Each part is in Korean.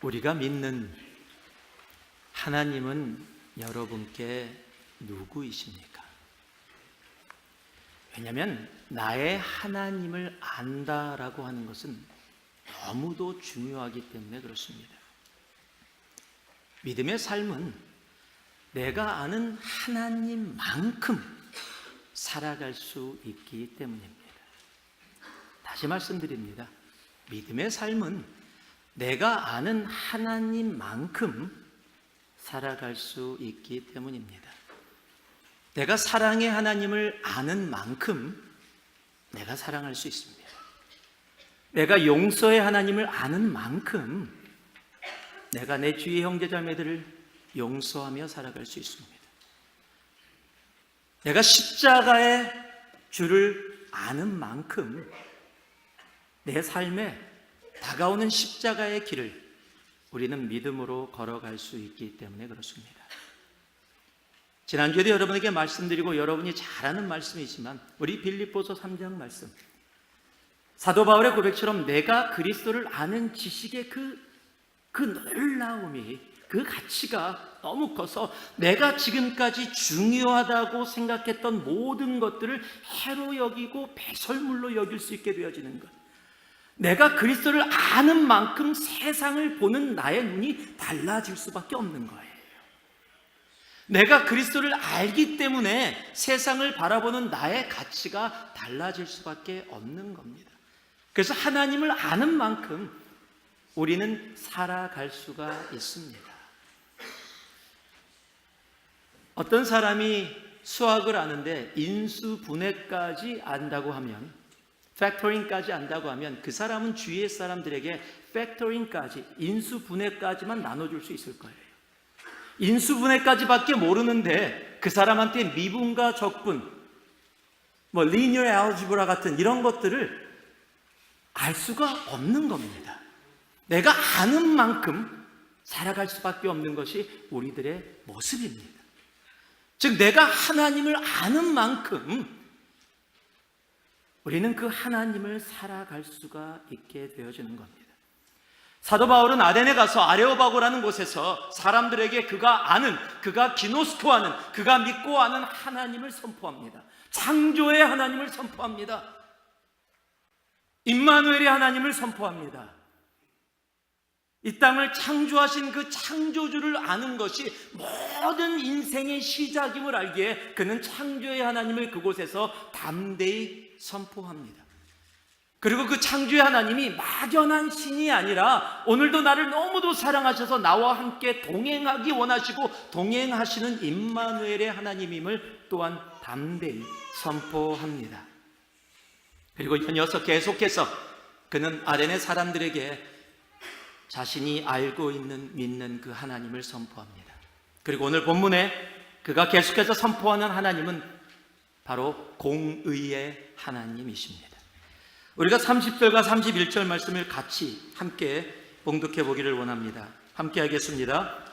우리가 믿는 하나님은 여러분께 누구이십니까? 왜냐하면 나의 하나님을 안다라고 하는 것은 너무도 중요하기 때문에 그렇습니다. 믿음의 삶은 내가 아는 하나님만큼 살아갈 수 있기 때문입니다. 다시 말씀드립니다. 믿음의 삶은 내가 아는 하나님만큼 살아갈 수 있기 때문입니다. 내가 사랑의 하나님을 아는 만큼 내가 사랑할 수 있습니다. 내가 용서의 하나님을 아는 만큼 내가 내 주위의 형제자매들을 용서하며 살아갈 수 있습니다. 내가 십자가의 주를 아는 만큼 내 삶에 다가오는 십자가의 길을 우리는 믿음으로 걸어갈 수 있기 때문에 그렇습니다. 지난주에도 여러분에게 말씀드리고 여러분이 잘 아는 말씀이지만 우리 빌립보서 3장 말씀, 사도 바울의 고백처럼 내가 그리스도를 아는 지식의 그 놀라움이, 그 가치가 너무 커서 내가 지금까지 중요하다고 생각했던 모든 것들을 해로 여기고 배설물로 여길 수 있게 되어지는 것. 내가 그리스도를 아는 만큼 세상을 보는 나의 눈이 달라질 수밖에 없는 거예요. 내가 그리스도를 알기 때문에 세상을 바라보는 나의 가치가 달라질 수밖에 없는 겁니다. 그래서 하나님을 아는 만큼 우리는 살아갈 수가 있습니다. 어떤 사람이 수학을 아는데 인수분해까지 안다고 하면, 팩터링까지 안다고 하면 그 사람은 주위의 사람들에게 팩터링까지, 인수분해까지만 나눠줄 수 있을 거예요. 인수분해까지밖에 모르는데 그 사람한테 미분과 적분, linear algebra 같은 이런 것들을 알 수가 없는 겁니다. 내가 아는 만큼 살아갈 수밖에 없는 것이 우리들의 모습입니다. 즉 내가 하나님을 아는 만큼 우리는 그 하나님을 살아갈 수가 있게 되어지는 겁니다. 사도 바울은 아덴에 가서 아레오바고라는 곳에서 사람들에게 그가 아는, 그가 기노스코하는, 그가 믿고 아는 하나님을 선포합니다. 창조의 하나님을 선포합니다. 임마누엘의 하나님을 선포합니다. 이 땅을 창조하신 그 창조주를 아는 것이 모든 인생의 시작임을 알기에 그는 창조의 하나님을 그곳에서 담대히 선포합니다. 그리고 그 창조의 하나님이 막연한 신이 아니라 오늘도 나를 너무도 사랑하셔서 나와 함께 동행하기 원하시고 동행하시는 임마누엘의 하나님임을 또한 담대히 선포합니다. 그리고 이어서 계속해서 그는 아덴의 사람들에게 자신이 알고 있는, 믿는 그 하나님을 선포합니다. 그리고 오늘 본문에 그가 계속해서 선포하는 하나님은 바로 공의의 하나님이십니다. 우리가 30절과 31절 말씀을 같이 함께 봉독해 보기를 원합니다. 함께 하겠습니다.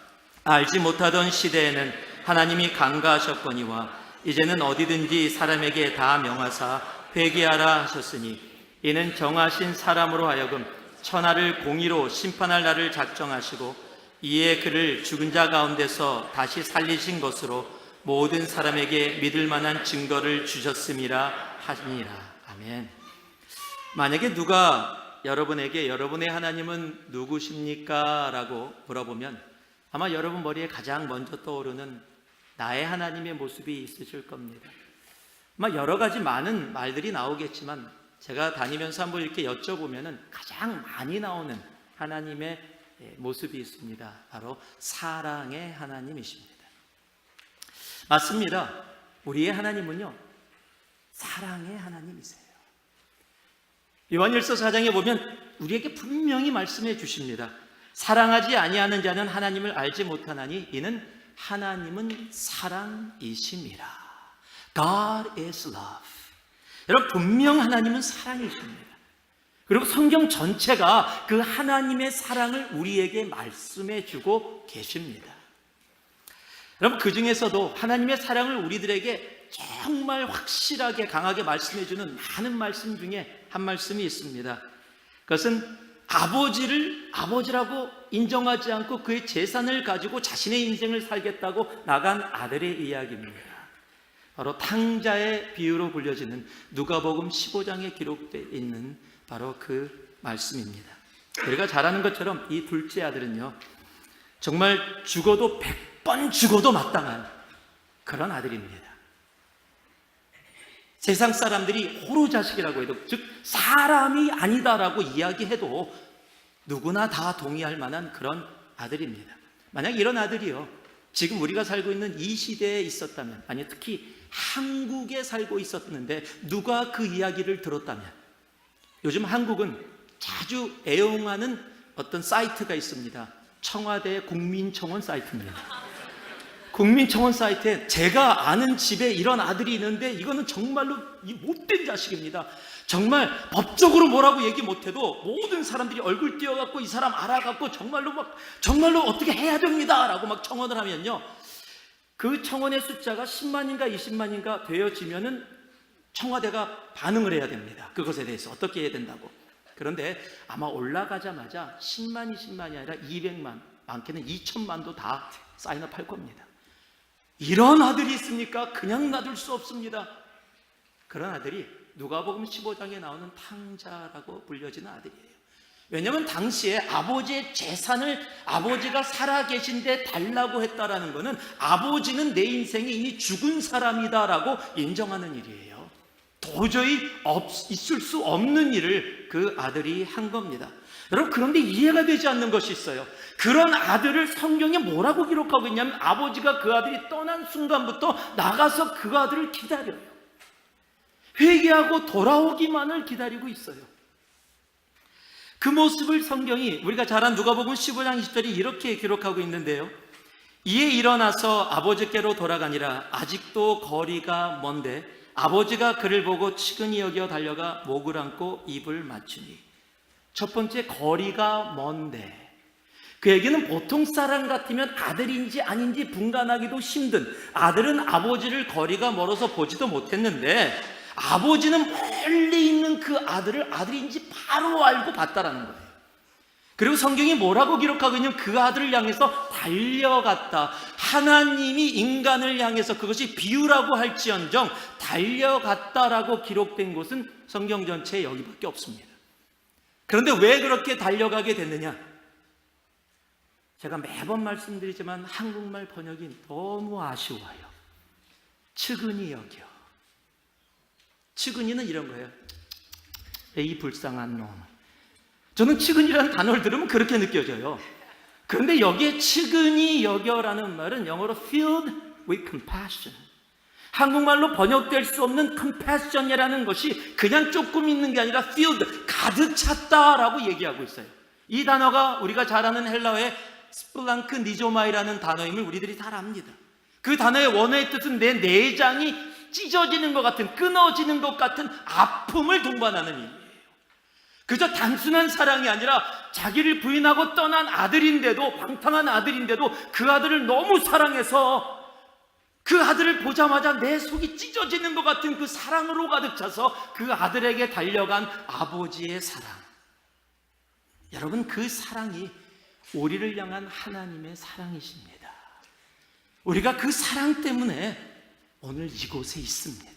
알지 못하던 시대에는 하나님이 간과하셨거니와 이제는 어디든지 사람에게 다 명하사 회개하라 하셨으니 이는 정하신 사람으로 하여금 천하를 공의로 심판할 날을 작정하시고 이에 그를 죽은 자 가운데서 다시 살리신 것으로 모든 사람에게 믿을 만한 증거를 주셨음이라 하니라. 아멘. 만약에 누가 여러분에게 여러분의 하나님은 누구십니까? 라고 물어보면 아마 여러분 머리에 가장 먼저 떠오르는 나의 하나님의 모습이 있으실 겁니다. 아마 여러 가지 많은 말들이 나오겠지만 제가 다니면서 한번 이렇게 여쭤보면 가장 많이 나오는 하나님의 모습이 있습니다. 바로 사랑의 하나님이십니다. 맞습니다. 우리의 하나님은요, 사랑의 하나님이세요. 요한일서 4장에 보면 우리에게 분명히 말씀해 주십니다. 사랑하지 아니하는 자는 하나님을 알지 못하나니 이는 하나님은 사랑이심이라. God is love. 여러분, 분명 하나님은 사랑이십니다. 그리고 성경 전체가 그 하나님의 사랑을 우리에게 말씀해 주고 계십니다. 여러분, 그 중에서도 하나님의 사랑을 우리들에게 정말 확실하게 강하게 말씀해 주는 많은 말씀 중에 한 말씀이 있습니다. 그것은 아버지를 아버지라고 인정하지 않고 그의 재산을 가지고 자신의 인생을 살겠다고 나간 아들의 이야기입니다. 바로 탕자의 비유로 불려지는 누가복음 15장에 기록되어 있는 바로 그 말씀입니다. 우리가 잘 아는 것처럼 이 둘째 아들은요, 정말 죽어도 100번 죽어도 마땅한 그런 아들입니다. 세상 사람들이 호로자식이라고 해도, 즉 사람이 아니다라고 이야기해도 누구나 다 동의할 만한 그런 아들입니다. 만약 이런 아들이요, 지금 우리가 살고 있는 이 시대에 있었다면, 아니 특히 한국에 살고 있었는데 누가 그 이야기를 들었다면, 요즘 한국은 자주 애용하는 어떤 사이트가 있습니다. 청와대 국민청원 사이트입니다. 국민청원 사이트에 제가 아는 집에 이런 아들이 있는데 이거는 정말로 이 못된 자식입니다. 정말 법적으로 뭐라고 얘기 못해도 모든 사람들이 얼굴 띄어갖고 이 사람 알아갖고 정말로 어떻게 해야 됩니다 라고 막 청원을 하면요, 그 청원의 숫자가 10만인가 20만인가 되어지면은 청와대가 반응을 해야 됩니다. 그것에 대해서 어떻게 해야 된다고. 그런데 아마 올라가자마자 10만, 20만이 아니라 200만, 많게는 2천만도 다 사인업할 겁니다. 이런 아들이 있습니까? 그냥 놔둘 수 없습니다. 그런 아들이 누가복음 15장에 나오는 탕자라고 불려지는 아들이에요. 왜냐하면 당시에 아버지의 재산을 아버지가 살아계신데 달라고 했다라는 것은 아버지는 내 인생에 이미 죽은 사람이다라고 인정하는 일이에요. 도저히 있을 수 없는 일을 그 아들이 한 겁니다. 여러분, 그런데 이해가 되지 않는 것이 있어요. 그런 아들을 성경에 뭐라고 기록하고 있냐면, 아버지가 그 아들이 떠난 순간부터 나가서 그 아들을 기다려요. 회개하고 돌아오기만을 기다리고 있어요. 그 모습을 성경이, 우리가 잘 아는 누가복음 15장 20절이 이렇게 기록하고 있는데요, 이에 일어나서 아버지께로 돌아가니라. 아직도 거리가 먼데 아버지가 그를 보고 측은히 여겨 달려가 목을 안고 입을 맞추니. 첫 번째, 거리가 먼데. 그 얘기는 보통 사람 같으면 아들인지 아닌지 분간하기도 힘든, 아들은 아버지를 거리가 멀어서 보지도 못했는데 아버지는 멀리 있는 그 아들을 아들인지 바로 알고 봤다라는 거예요. 그리고 성경이 뭐라고 기록하고 있냐면, 그 아들을 향해서 달려갔다. 하나님이 인간을 향해서, 그것이 비유라고 할지언정 달려갔다라고 기록된 곳은 성경 전체에 여기밖에 없습니다. 그런데 왜 그렇게 달려가게 됐느냐? 제가 매번 말씀드리지만 한국말 번역이 너무 아쉬워요. 측은히 여겨. 측은히는 이런 거예요. 이 불쌍한 놈. 저는 측은히라는 단어를 들으면 그렇게 느껴져요. 그런데 여기에 측은히 여겨라는 말은 영어로 filled with compassion. 한국말로 번역될 수 없는 compassion이라는 것이 그냥 조금 있는 게 아니라 filled, 가득 찼다라고 얘기하고 있어요. 이 단어가 우리가 잘 아는 헬라어의 스플랑크 니조마이라는 단어임을 우리들이 잘 압니다. 그 단어의 원어의 뜻은 내 내장이 찢어지는 것 같은, 끊어지는 것 같은 아픔을 동반하는 일이에요. 그저 단순한 사랑이 아니라 자기를 부인하고 떠난 아들인데도, 방탕한 아들인데도 그 아들을 너무 사랑해서 그 아들을 보자마자 내 속이 찢어지는 것 같은 그 사랑으로 가득 차서 그 아들에게 달려간 아버지의 사랑. 여러분, 그 사랑이 우리를 향한 하나님의 사랑이십니다. 우리가 그 사랑 때문에 오늘 이곳에 있습니다.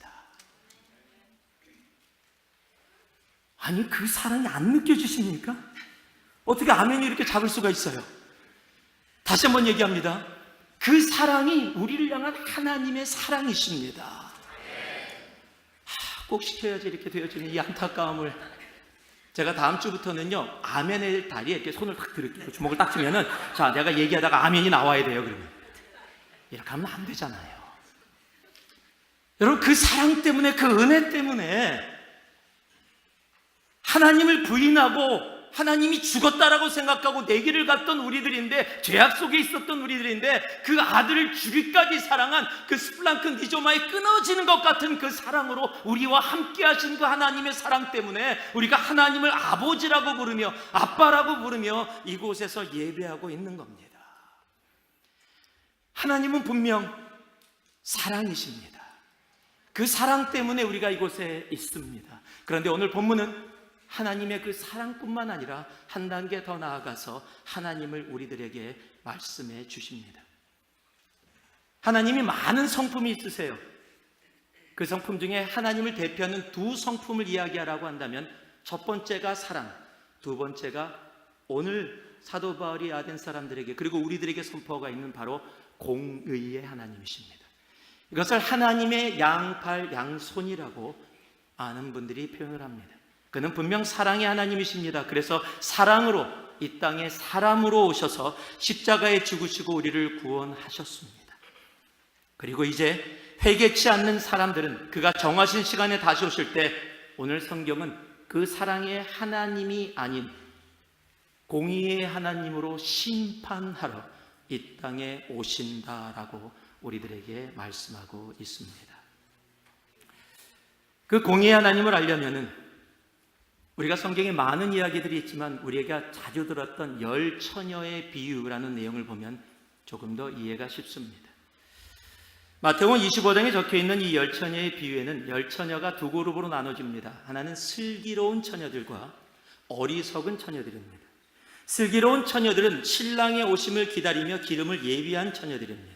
아니, 그 사랑이 안 느껴지십니까? 어떻게 아멘이 이렇게 작을 수가 있어요? 다시 한번 얘기합니다. 그 사랑이 우리를 향한 하나님의 사랑이십니다. 꼭 시켜야지 이렇게 되어지는 이 안타까움을. 제가 다음 주부터는요, 아멘의 다리에 이렇게 손을 딱 들을게요. 주먹을 딱 치면은, 자, 내가 얘기하다가 아멘이 나와야 돼요. 그러면 이렇게 하면 안 되잖아요. 여러분, 그 사랑 때문에, 그 은혜 때문에 하나님을 부인하고 하나님이 죽었다라고 생각하고 내기를 갔던 우리들인데, 죄악 속에 있었던 우리들인데, 그 아들을 죽이까지 사랑한 그 스플랑크 니조마의 끊어지는 것 같은 그 사랑으로 우리와 함께 하신 그 하나님의 사랑 때문에 우리가 하나님을 아버지라고 부르며 아빠라고 부르며 이곳에서 예배하고 있는 겁니다. 하나님은 분명 사랑이십니다. 그 사랑 때문에 우리가 이곳에 있습니다. 그런데 오늘 본문은 하나님의 그 사랑뿐만 아니라 한 단계 더 나아가서 하나님을 우리들에게 말씀해 주십니다. 하나님이 많은 성품이 있으세요. 그 성품 중에 하나님을 대표하는 두 성품을 이야기하라고 한다면 첫 번째가 사랑, 두 번째가 오늘 사도 바울이 아덴 사람들에게 그리고 우리들에게 선포가 있는 바로 공의의 하나님이십니다. 이것을 하나님의 양팔 양손이라고 아는 분들이 표현을 합니다. 그는 분명 사랑의 하나님이십니다. 그래서 사랑으로 이 땅에 사람으로 오셔서 십자가에 죽으시고 우리를 구원하셨습니다. 그리고 이제 회개치 않는 사람들은 그가 정하신 시간에 다시 오실 때 오늘 성경은 그 사랑의 하나님이 아닌 공의의 하나님으로 심판하러 이 땅에 오신다라고 우리들에게 말씀하고 있습니다. 그 공의의 하나님을 알려면은 우리가 성경에 많은 이야기들이 있지만 우리가 자주 들었던 열 처녀의 비유라는 내용을 보면 조금 더 이해가 쉽습니다. 마태복음 25장에 적혀있는 이 열 처녀의 비유에는 열 처녀가 두 그룹으로 나눠집니다. 하나는 슬기로운 처녀들과 어리석은 처녀들입니다. 슬기로운 처녀들은 신랑의 오심을 기다리며 기름을 예비한 처녀들입니다.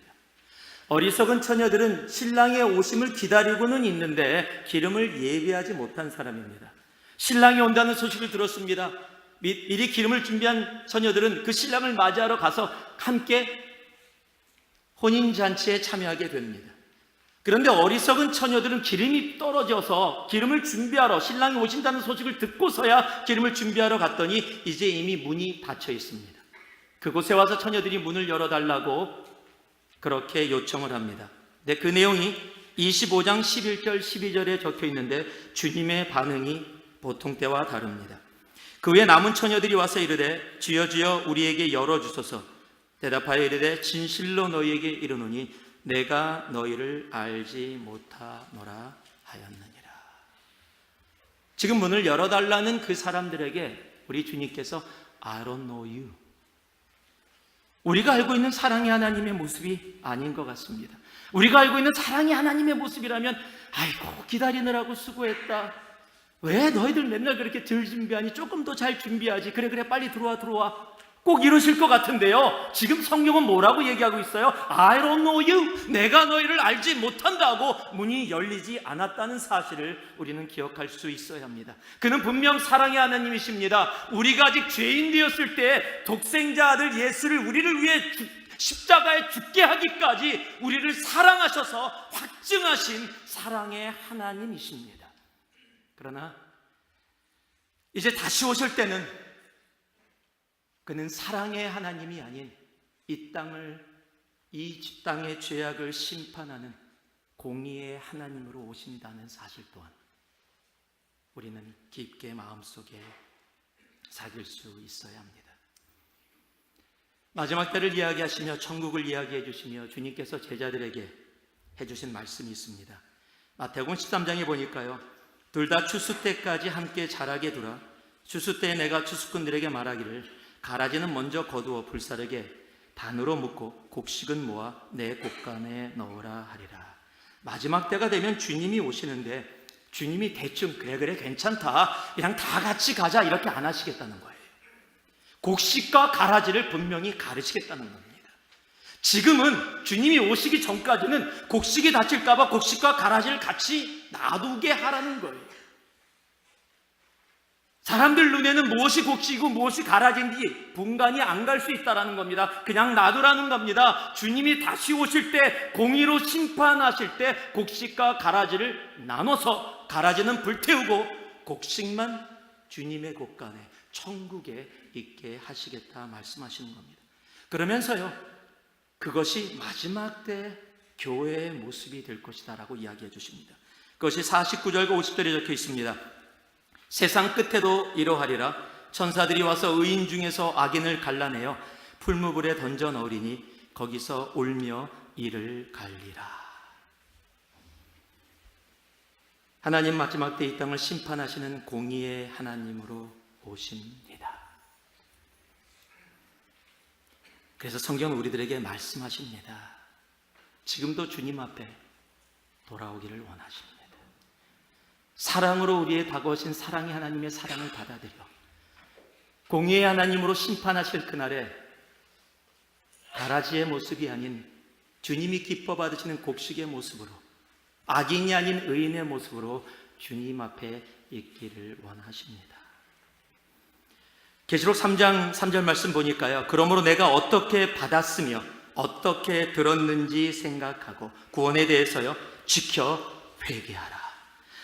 어리석은 처녀들은 신랑의 오심을 기다리고는 있는데 기름을 예비하지 못한 사람입니다. 신랑이 온다는 소식을 들었습니다. 미리 기름을 준비한 처녀들은 그 신랑을 맞이하러 가서 함께 혼인잔치에 참여하게 됩니다. 그런데 어리석은 처녀들은 기름이 떨어져서 기름을 준비하러 신랑이 오신다는 소식을 듣고서야 기름을 준비하러 갔더니 이제 이미 문이 닫혀 있습니다. 그곳에 와서 처녀들이 문을 열어달라고 그렇게 요청을 합니다. 근데 그 내용이 25장 11절 12절에 적혀 있는데 주님의 반응이 보통 때와 다릅니다. 그 후에 남은 처녀들이 와서 이르되 주여 주여 우리에게 열어주소서. 대답하여 이르되 진실로 너희에게 이르노니 내가 너희를 알지 못하노라 하였느니라. 지금 문을 열어달라는 그 사람들에게 우리 주님께서 I don't know you, 우리가 알고 있는 사랑의 하나님의 모습이 아닌 것 같습니다. 우리가 알고 있는 사랑의 하나님의 모습이라면 아이고 기다리느라고 수고했다, 왜 너희들 맨날 그렇게 덜 준비하니, 조금 더 잘 준비하지, 그래 빨리 들어와 꼭 이러실 것 같은데요, 지금 성경은 뭐라고 얘기하고 있어요? I don't know you, 내가 너희를 알지 못한다고 문이 열리지 않았다는 사실을 우리는 기억할 수 있어야 합니다. 그는 분명 사랑의 하나님이십니다. 우리가 아직 죄인 되었을 때 독생자 아들 예수를 우리를 위해 십자가에 죽게 하기까지 우리를 사랑하셔서 확증하신 사랑의 하나님이십니다. 그러나 이제 다시 오실 때는 그는 사랑의 하나님이 아닌 이 땅의 죄악을 심판하는 공의의 하나님으로 오신다는 사실 또한 우리는 깊게 마음속에 새길 수 있어야 합니다. 마지막 때를 이야기하시며 천국을 이야기해 주시며 주님께서 제자들에게 해주신 말씀이 있습니다. 마태복음 13장에 보니까요, 둘 다 추수 때까지 함께 자라게 두라. 추수 때에 내가 추수꾼들에게 말하기를 가라지는 먼저 거두어 불사르게 단으로 묶고 곡식은 모아 내 곡간에 넣으라 하리라. 마지막 때가 되면 주님이 오시는데 주님이 대충 그래 괜찮다, 그냥 다 같이 가자 이렇게 안 하시겠다는 거예요. 곡식과 가라지를 분명히 가르치겠다는 겁니다. 지금은 주님이 오시기 전까지는 곡식이 다칠까 봐 곡식과 가라지를 같이 놔두게 하라는 거예요. 사람들 눈에는 무엇이 곡식이고 무엇이 가라지인지 분간이 안 갈 수 있다는 겁니다. 그냥 놔두라는 겁니다. 주님이 다시 오실 때, 공의로 심판하실 때 곡식과 가라지를 나눠서 가라지는 불태우고 곡식만 주님의 곳간에 천국에 있게 하시겠다 말씀하시는 겁니다. 그러면서요, 그것이 마지막 때 교회의 모습이 될 것이다 라고 이야기해 주십니다. 그것이 49절과 50절에 적혀 있습니다. 세상 끝에도 이러하리라. 천사들이 와서 의인 중에서 악인을 갈라내어 풀무불에 던져 넣으리니 거기서 울며 이를 갈리라. 하나님 마지막 때 이 땅을 심판하시는 공의의 하나님으로 오십니다. 그래서 성경은 우리들에게 말씀하십니다. 지금도 주님 앞에 돌아오기를 원하십니다. 사랑으로 우리의 다가오신 사랑의 하나님의 사랑을 받아들여 공의의 하나님으로 심판하실 그날에 가라지의 모습이 아닌 주님이 기뻐 받으시는 곡식의 모습으로, 악인이 아닌 의인의 모습으로 주님 앞에 있기를 원하십니다. 계시록 3장 3절 말씀 보니까요, 그러므로 내가 어떻게 받았으며 어떻게 들었는지 생각하고 구원에 대해서요 지켜 회개하라.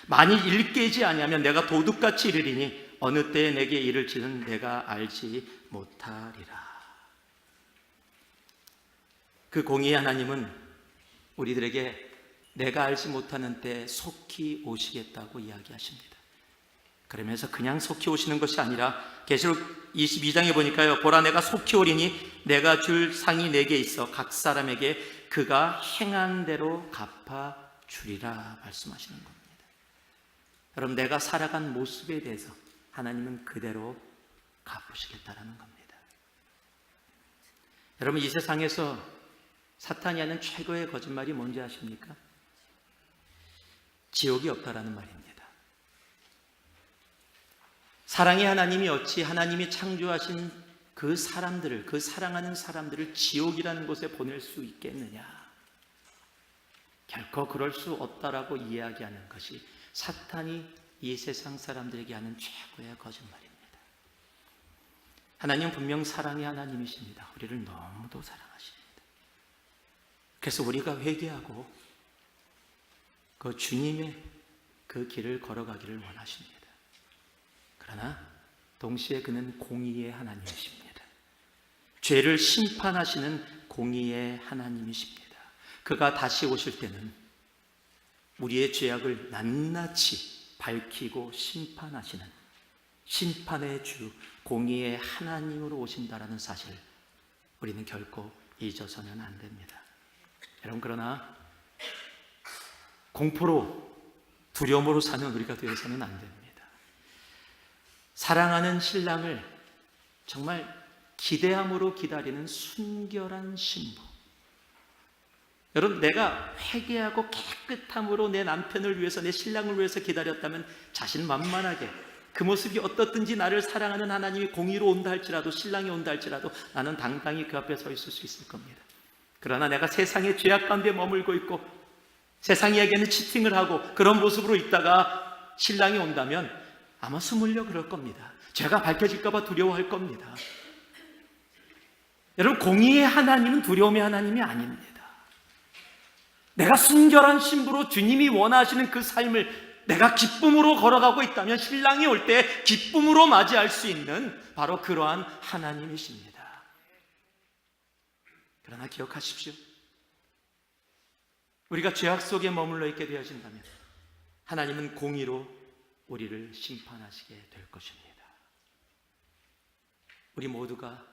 만일 일깨지 아니하면 내가 도둑같이 이르리니 어느 때에 내게 이를지는 내가 알지 못하리라. 그 공의의 하나님은 우리들에게 내가 알지 못하는 때 속히 오시겠다고 이야기하십니다. 그러면서 그냥 속히 오시는 것이 아니라 계시록 22장에 보니까요, 보라 내가 속히 오리니 내가 줄 상이 내게 있어 각 사람에게 그가 행한 대로 갚아주리라 말씀하시는 겁니다. 여러분, 내가 살아간 모습에 대해서 하나님은 그대로 갚으시겠다라는 겁니다. 여러분, 이 세상에서 사탄이 하는 최고의 거짓말이 뭔지 아십니까? 지옥이 없다라는 말입니다. 사랑의 하나님이 어찌 하나님이 창조하신 그 사람들을, 그 사랑하는 사람들을 지옥이라는 곳에 보낼 수 있겠느냐? 결코 그럴 수 없다라고 이야기하는 것이 사탄이 이 세상 사람들에게 하는 최고의 거짓말입니다. 하나님은 분명 사랑의 하나님이십니다. 우리를 너무도 사랑하십니다. 그래서 우리가 회개하고 그 주님의 그 길을 걸어가기를 원하십니다. 그러나 동시에 그는 공의의 하나님이십니다. 죄를 심판하시는 공의의 하나님이십니다. 그가 다시 오실 때는 우리의 죄악을 낱낱이 밝히고 심판하시는 심판의 주 공의의 하나님으로 오신다라는 사실, 우리는 결코 잊어서는 안 됩니다. 여러분, 그러나 공포로 두려움으로 사는 우리가 되어서는 안 됩니다. 사랑하는 신랑을 정말 기대함으로 기다리는 순결한 신부. 여러분, 내가 회개하고 깨끗함으로 내 남편을 위해서, 내 신랑을 위해서 기다렸다면 자신만만하게 그 모습이 어떻든지 나를 사랑하는 하나님이 공의로 온다 할지라도, 신랑이 온다 할지라도 나는 당당히 그 앞에 서 있을 수 있을 겁니다. 그러나 내가 세상의 죄악 가운데 머물고 있고 세상에게는 치팅을 하고 그런 모습으로 있다가 신랑이 온다면 아마 숨으려 그럴 겁니다. 죄가 밝혀질까 봐 두려워할 겁니다. 여러분, 공의의 하나님은 두려움의 하나님이 아닙니다. 내가 순결한 신부로 주님이 원하시는 그 삶을 내가 기쁨으로 걸어가고 있다면 신랑이 올 때 기쁨으로 맞이할 수 있는 바로 그러한 하나님이십니다. 그러나 기억하십시오. 우리가 죄악 속에 머물러 있게 되어진다면 하나님은 공의로 우리를 심판하시게 될 것입니다. 우리 모두가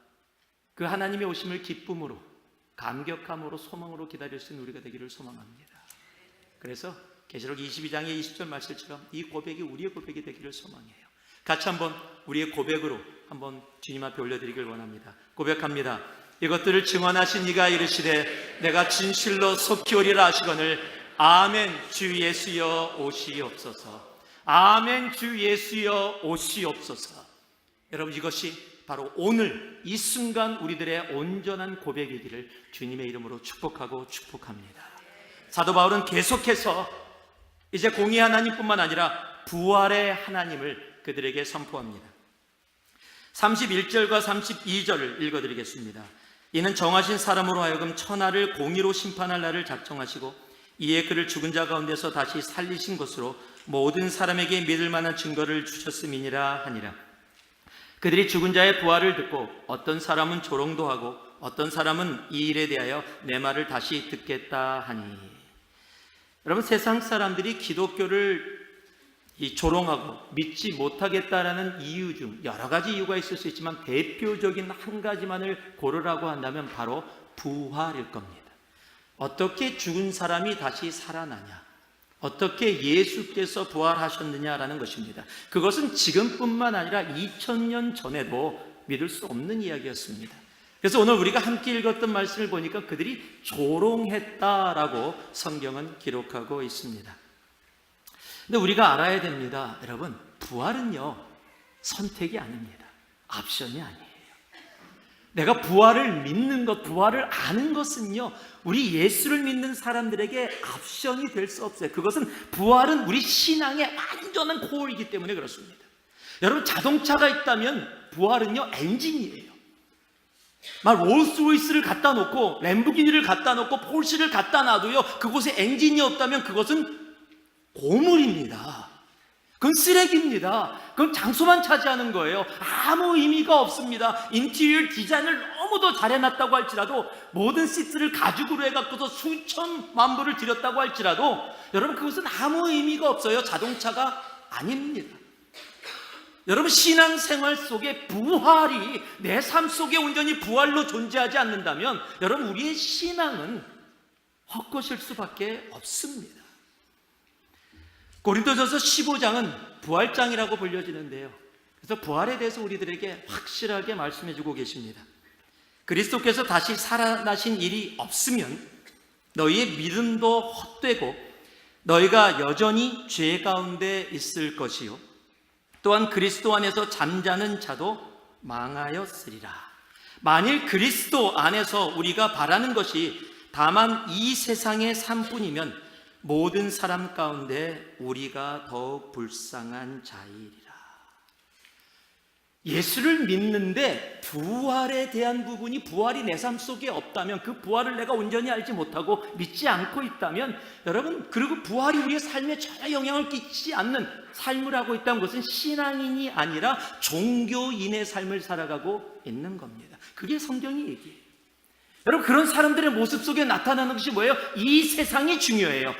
그 하나님의 오심을 기쁨으로, 감격함으로, 소망으로 기다릴 수 있는 우리가 되기를 소망합니다. 그래서 계시록 22장의 20절 말씀처럼 이 고백이 우리의 고백이 되기를 소망해요. 같이 한번 우리의 고백으로 한번 주님 앞에 올려드리길 원합니다. 고백합니다. 이것들을 증언하신 이가 이르시되 내가 진실로 속히 오리라 하시거늘 아멘. 주 예수여 오시옵소서. 아멘. 주 예수여 오시옵소서. 여러분, 이것이 바로 오늘 이 순간 우리들의 온전한 고백이기를 주님의 이름으로 축복하고 축복합니다. 사도 바울은 계속해서 이제 공의 하나님뿐만 아니라 부활의 하나님을 그들에게 선포합니다. 31절과 32절을 읽어드리겠습니다. 이는 정하신 사람으로 하여금 천하를 공의로 심판할 날을 작정하시고 이에 그를 죽은 자 가운데서 다시 살리신 것으로 모든 사람에게 믿을 만한 증거를 주셨음이니라 하니라. 그들이 죽은 자의 부활을 듣고 어떤 사람은 조롱도 하고 어떤 사람은 이 일에 대하여 내 말을 다시 듣겠다 하니. 여러분, 세상 사람들이 기독교를 조롱하고 믿지 못하겠다라는 이유 중 여러 가지 이유가 있을 수 있지만 대표적인 한 가지만을 고르라고 한다면 바로 부활일 겁니다. 어떻게 죽은 사람이 다시 살아나냐, 어떻게 예수께서 부활하셨느냐라는 것입니다. 그것은 지금뿐만 아니라 2000년 전에도 믿을 수 없는 이야기였습니다. 그래서 오늘 우리가 함께 읽었던 말씀을 보니까 그들이 조롱했다라고 성경은 기록하고 있습니다. 근데 우리가 알아야 됩니다. 여러분, 부활은요, 선택이 아닙니다. 옵션이 아니에요. 내가 부활을 믿는 것, 부활을 아는 것은요, 우리 예수를 믿는 사람들에게 옵션이 될 수 없어요. 그것은, 부활은 우리 신앙의 완전한 코어이기 때문에 그렇습니다. 여러분, 자동차가 있다면 부활은요, 엔진이에요. 막 롤스로이스를 갖다 놓고, 램보기니를 갖다 놓고, 폴시를 갖다 놔도요, 그곳에 엔진이 없다면 그것은 고물입니다. 그건 쓰레기입니다. 그건 장소만 차지하는 거예요. 아무 의미가 없습니다. 인테리어 디자인을 너무도 잘해놨다고 할지라도, 모든 시트를 가죽으로 해갖고서 수천만 불을 들였다고 할지라도, 여러분, 그것은 아무 의미가 없어요. 자동차가 아닙니다. 여러분, 신앙생활 속에 부활이 내 삶 속에 온전히 부활로 존재하지 않는다면, 여러분, 우리의 신앙은 헛것일 수밖에 없습니다. 고린도전서 15장은 부활장이라고 불려지는데요, 그래서 부활에 대해서 우리들에게 확실하게 말씀해주고 계십니다. 그리스도께서 다시 살아나신 일이 없으면 너희의 믿음도 헛되고 너희가 여전히 죄 가운데 있을 것이요, 또한 그리스도 안에서 잠자는 자도 망하였으리라. 만일 그리스도 안에서 우리가 바라는 것이 다만 이 세상의 삶뿐이면 모든 사람 가운데 우리가 더욱 불쌍한 자이리라. 예수를 믿는데 부활에 대한 부분이, 부활이 내 삶 속에 없다면, 그 부활을 내가 온전히 알지 못하고 믿지 않고 있다면, 여러분, 그리고 부활이 우리의 삶에 전혀 영향을 끼치지 않는 삶을 하고 있다는 것은 신앙인이 아니라 종교인의 삶을 살아가고 있는 겁니다. 그게 성경이 얘기해요. 여러분, 그런 사람들의 모습 속에 나타나는 것이 뭐예요? 이 세상이 중요해요.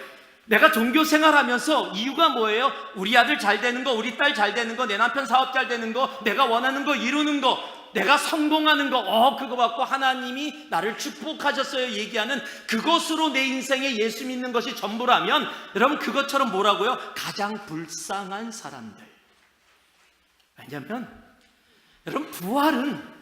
내가 종교 생활하면서 이유가 뭐예요? 우리 아들 잘 되는 거, 우리 딸 잘 되는 거, 내 남편 사업 잘 되는 거, 내가 원하는 거 이루는 거, 내가 성공하는 거, 그거 받고 하나님이 나를 축복하셨어요 얘기하는 그것으로 내 인생에 예수 믿는 것이 전부라면, 여러분, 그것처럼 뭐라고요? 가장 불쌍한 사람들. 왜냐하면 여러분, 부활은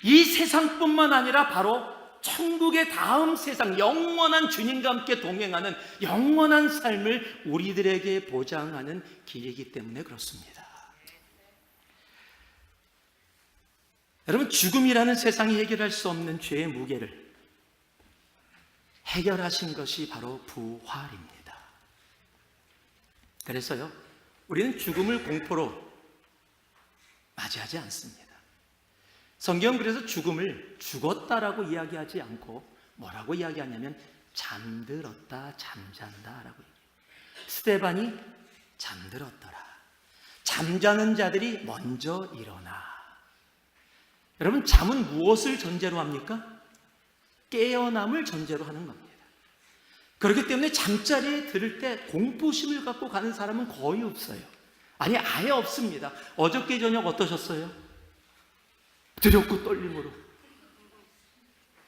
이 세상뿐만 아니라 바로 천국의 다음 세상, 영원한 주님과 함께 동행하는 영원한 삶을 우리들에게 보장하는 길이기 때문에 그렇습니다. 여러분, 죽음이라는 세상이 해결할 수 없는 죄의 무게를 해결하신 것이 바로 부활입니다. 그래서요, 우리는 죽음을 공포로 맞이하지 않습니다. 성경은 그래서 죽음을 죽었다라고 이야기하지 않고 뭐라고 이야기하냐면 잠들었다, 잠잔다라고 얘기해요. 스데반이 잠들었더라. 잠자는 자들이 먼저 일어나. 여러분, 잠은 무엇을 전제로 합니까? 깨어남을 전제로 하는 겁니다. 그렇기 때문에 잠자리에 들을 때 공포심을 갖고 가는 사람은 거의 없어요. 아니, 아예 없습니다. 어저께 저녁 어떠셨어요? 두렵고 떨림으로.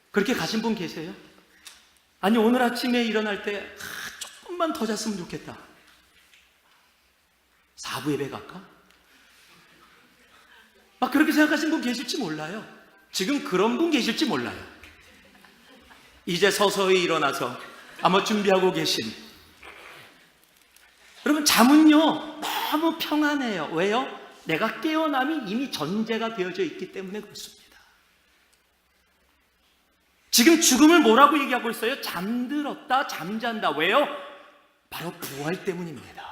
그렇게 가신 분 계세요? 아니, 오늘 아침에 일어날 때 조금만 더 잤으면 좋겠다. 4부 예배 갈까? 막 그렇게 생각하신 분 계실지 몰라요. 지금 그런 분 계실지 몰라요. 이제 서서히 일어나서 아마 준비하고 계신. 여러분, 잠은요 너무 평안해요. 왜요? 내가 깨어남이 이미 전제가 되어져 있기 때문에 그렇습니다. 지금 죽음을 뭐라고 얘기하고 있어요? 잠들었다, 잠잔다. 왜요? 바로 부활 때문입니다.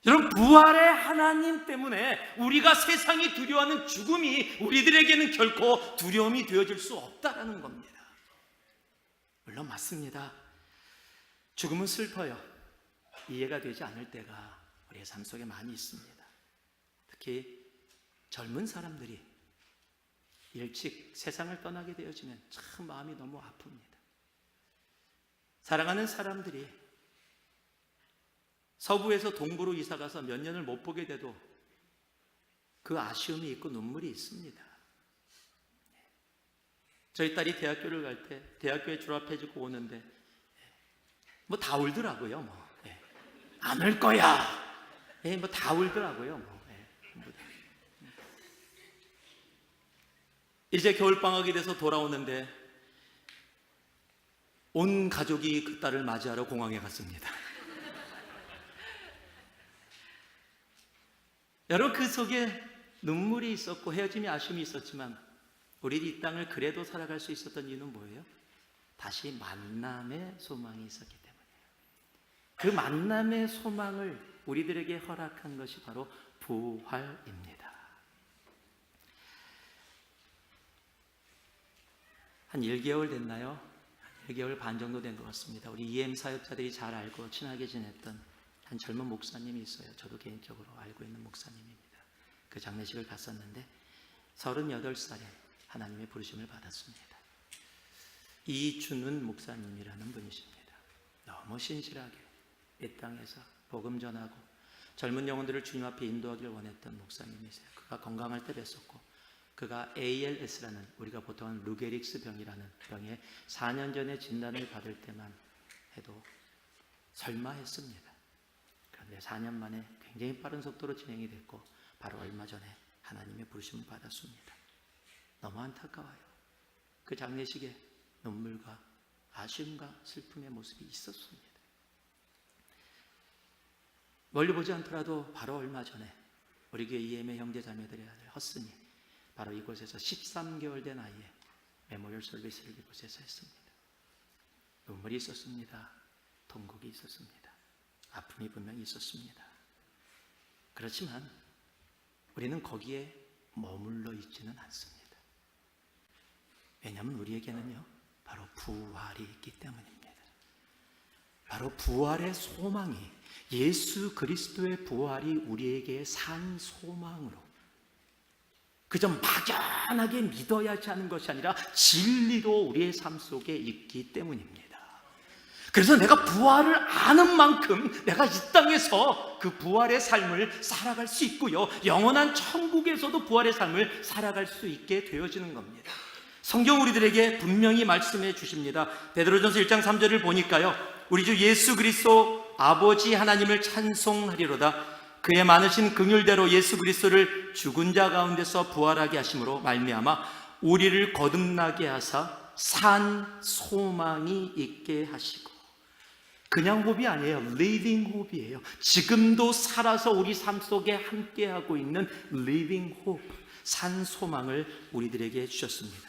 여러분, 부활의 하나님 때문에 우리가 세상이 두려워하는 죽음이 우리들에게는 결코 두려움이 되어질 수 없다라는 겁니다. 물론 맞습니다. 죽음은 슬퍼요. 이해가 되지 않을 때가 우리의 삶 속에 많이 있습니다. 특히 젊은 사람들이 일찍 세상을 떠나게 되어지면 참 마음이 너무 아픕니다. 사랑하는 사람들이 서부에서 동부로 이사가서 몇 년을 못 보게 돼도 그 아쉬움이 있고 눈물이 있습니다. 저희 딸이 대학교를 갈 때 대학교에 졸업해주고 오는데 뭐 다 울더라고요. 안 올 거야. 뭐 다 울더라고요. 이제 겨울방학이 돼서 돌아오는데 온 가족이 그 딸을 맞이하러 공항에 갔습니다. 여러분, 그 속에 눈물이 있었고 헤어짐이 아쉬움이 있었지만 우리 이 땅을 그래도 살아갈 수 있었던 이유는 뭐예요? 다시 만남의 소망이 있었기 때문이에요. 그 만남의 소망을 우리들에게 허락한 것이 바로 부활입니다. 한 1개월 됐나요? 1개월 반 정도 된 것 같습니다. 우리 EM 사역자들이 잘 알고 친하게 지냈던 한 젊은 목사님이 있어요. 저도 개인적으로 알고 있는 목사님입니다. 그 장례식을 갔었는데 38살에 하나님의 부르심을 받았습니다. 이준은 목사님이라는 분이십니다. 너무 신실하게 이 땅에서 복음 전하고 젊은 영혼들을 주님 앞에 인도하기를 원했던 목사님이세요. 그가 건강할 때 뵀었고, 그가 ALS라는, 우리가 보통 하는 루게릭스 병이라는 병에 4년 전에 진단을 받을 때만 해도 설마 했습니다. 그런데 4년 만에 굉장히 빠른 속도로 진행이 됐고 바로 얼마 전에 하나님의 부르심을 받았습니다. 너무 안타까워요. 그 장례식에 눈물과 아쉬움과 슬픔의 모습이 있었습니다. 멀리 보지 않더라도 바로 얼마 전에 우리 교회 EM의 형제 자매들의 아들 허슨이 바로 이곳에서 13개월 된 아이의 메모리얼 서비스를 이곳에서 했습니다. 눈물이 있었습니다. 통곡이 있었습니다. 아픔이 분명히 있었습니다. 그렇지만 우리는 거기에 머물러 있지는 않습니다. 왜냐하면 우리에게는요, 바로 부활이 있기 때문입니다. 바로 부활의 소망이, 예수 그리스도의 부활이 우리에게 산 소망으로, 그저 막연하게 믿어야지 하는 것이 아니라 진리로 우리의 삶 속에 있기 때문입니다. 그래서 내가 부활을 아는 만큼 내가 이 땅에서 그 부활의 삶을 살아갈 수 있고요, 영원한 천국에서도 부활의 삶을 살아갈 수 있게 되어지는 겁니다. 성경 우리들에게 분명히 말씀해 주십니다. 베드로전서 1장 3절을 보니까요, 우리 주 예수 그리스도 아버지 하나님을 찬송하리로다. 그의 많으신 긍휼대로 예수 그리스도를 죽은 자 가운데서 부활하게 하심으로 말미암아 우리를 거듭나게 하사 산 소망이 있게 하시고. 그냥 호흡이 아니에요. living 호흡이에요. 지금도 살아서 우리 삶 속에 함께하고 있는 living hope, 산 소망을 우리들에게 주셨습니다.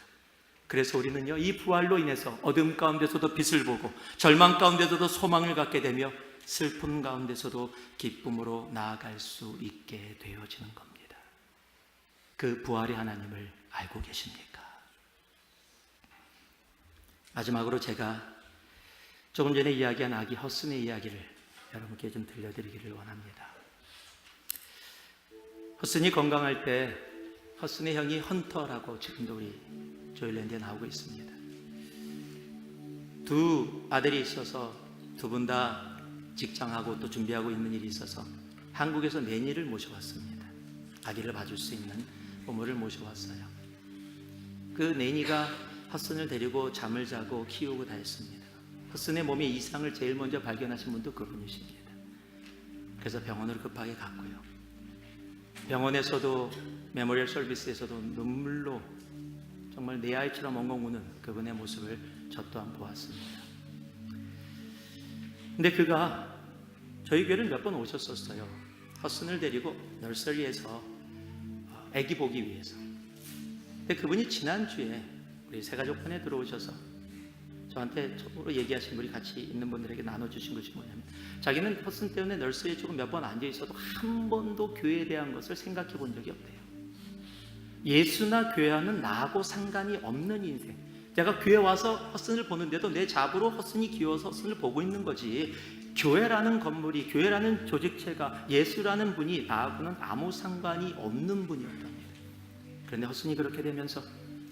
그래서 우리는요, 이 부활로 인해서 어둠 가운데서도 빛을 보고 절망 가운데서도 소망을 갖게 되며 슬픔 가운데서도 기쁨으로 나아갈 수 있게 되어지는 겁니다. 그 부활의 하나님을 알고 계십니까? 마지막으로 제가 조금 전에 이야기한 아기 허슨의 이야기를 여러분께 좀 들려드리기를 원합니다. 허슨이 건강할 때 허슨의 형이 헌터라고 지금도 우리 조일랜드에 나오고 있습니다. 두 아들이 있어서 두 분 다 직장하고 또 준비하고 있는 일이 있어서 한국에서 내니를 모셔왔습니다. 아기를 봐줄 수 있는 부모를 모셔왔어요. 그 내니가 허슨을 데리고 잠을 자고 키우고 다 했습니다. 허슨의 몸에 이상을 제일 먼저 발견하신 분도 그분이십니다. 그래서 병원으로 급하게 갔고요, 병원에서도 메모리얼 서비스에서도 눈물로 정말 내 아이처럼 엉엉 우는 그분의 모습을 저 또한 보았습니다. 근데 그가 저희 교회를 몇 번 오셨었어요. 허슨을 데리고 너서리에서 아기 보기 위해서. 근데 그분이 지난주에 우리 새가족편에 들어오셔서 저한테 처음으로 얘기하신 분이 같이 있는 분들에게 나눠주신 것이 뭐냐면, 자기는 허슨 때문에 너서리에 조금 몇 번 앉아 있어도 한 번도 교회에 대한 것을 생각해 본 적이 없대요. 예수나 교회와는 나하고 상관이 없는 인생. 내가 교회 와서 허슨을 보는데도 내 잡으로 허슨이 귀여워서 허슨을 보고 있는 거지, 교회라는 건물이, 교회라는 조직체가, 예수라는 분이 나하고는 아무 상관이 없는 분이었답니다. 그런데 허슨이 그렇게 되면서,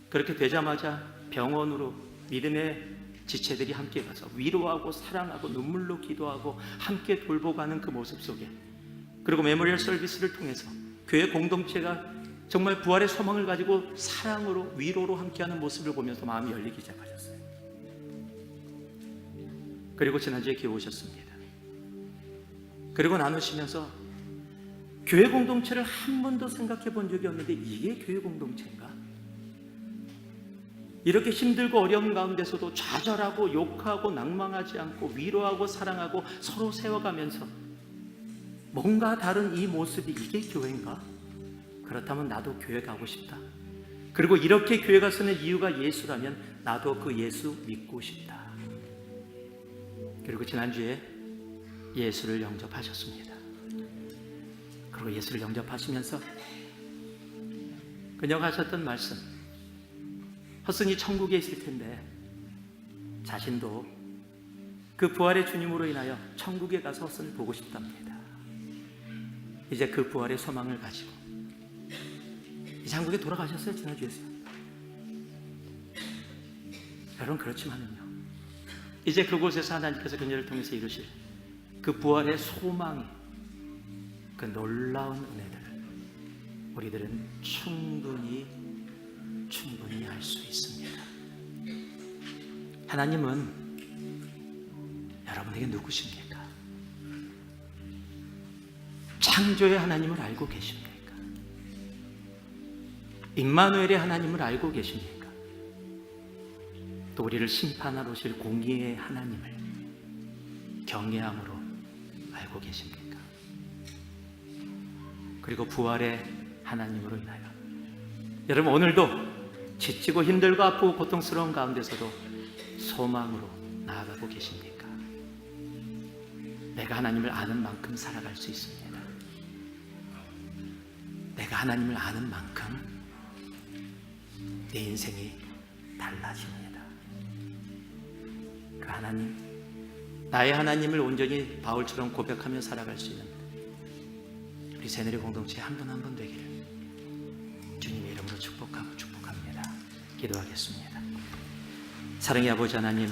그렇게 되자마자 병원으로 믿음의 지체들이 함께 가서 위로하고 사랑하고 눈물로 기도하고 함께 돌보가는 그 모습 속에, 그리고 메모리얼 서비스를 통해서 교회 공동체가 정말 부활의 소망을 가지고 사랑으로 위로로 함께하는 모습을 보면서 마음이 열리기 시작하셨어요. 그리고 지난주에 교회 오셨습니다. 그리고 나누시면서 교회 공동체를 한 번도 생각해 본 적이 없는데 이게 교회 공동체인가? 이렇게 힘들고 어려운 가운데서도 좌절하고 욕하고 낭망하지 않고 위로하고 사랑하고 서로 세워가면서 뭔가 다른 이 모습이 이게 교회인가? 그렇다면 나도 교회 가고 싶다. 그리고 이렇게 교회 가서는 이유가 예수라면 나도 그 예수 믿고 싶다. 그리고 지난주에 예수를 영접하셨습니다. 그리고 예수를 영접하시면서 그녀가 하셨던 말씀, 헛순이 천국에 있을 텐데 자신도 그 부활의 주님으로 인하여 천국에 가서 헛순을 보고 싶답니다. 이제 그 부활의 소망을 가지고 이제 한국에 돌아가셨어요. 지난주에서. 여러분, 그렇지만은요, 이제 그곳에서 하나님께서 그녀를 통해서 이루실 그 부활의 소망이, 그 놀라운 은혜들을 우리들은 충분히 알 수 있습니다. 하나님은 여러분에게 누구십니까? 창조의 하나님을 알고 계십니까? 임마누엘의 하나님을 알고 계십니까? 또 우리를 심판하러 오실 공의의 하나님을 경외함으로 알고 계십니까? 그리고 부활의 하나님으로 인하여 여러분, 오늘도 지치고 힘들고 아프고 고통스러운 가운데서도 소망으로 나아가고 계십니까? 내가 하나님을 아는 만큼 살아갈 수 있습니다. 내가 하나님을 아는 만큼 내 인생이 달라집니다. 그 하나님, 나의 하나님을 온전히 바울처럼 고백하며 살아갈 수 있는 우리 새누리 공동체 한 분 한 분 되기를 주님의 이름으로 축복합니다. 기도하겠습니다. 사랑의 아버지 하나님,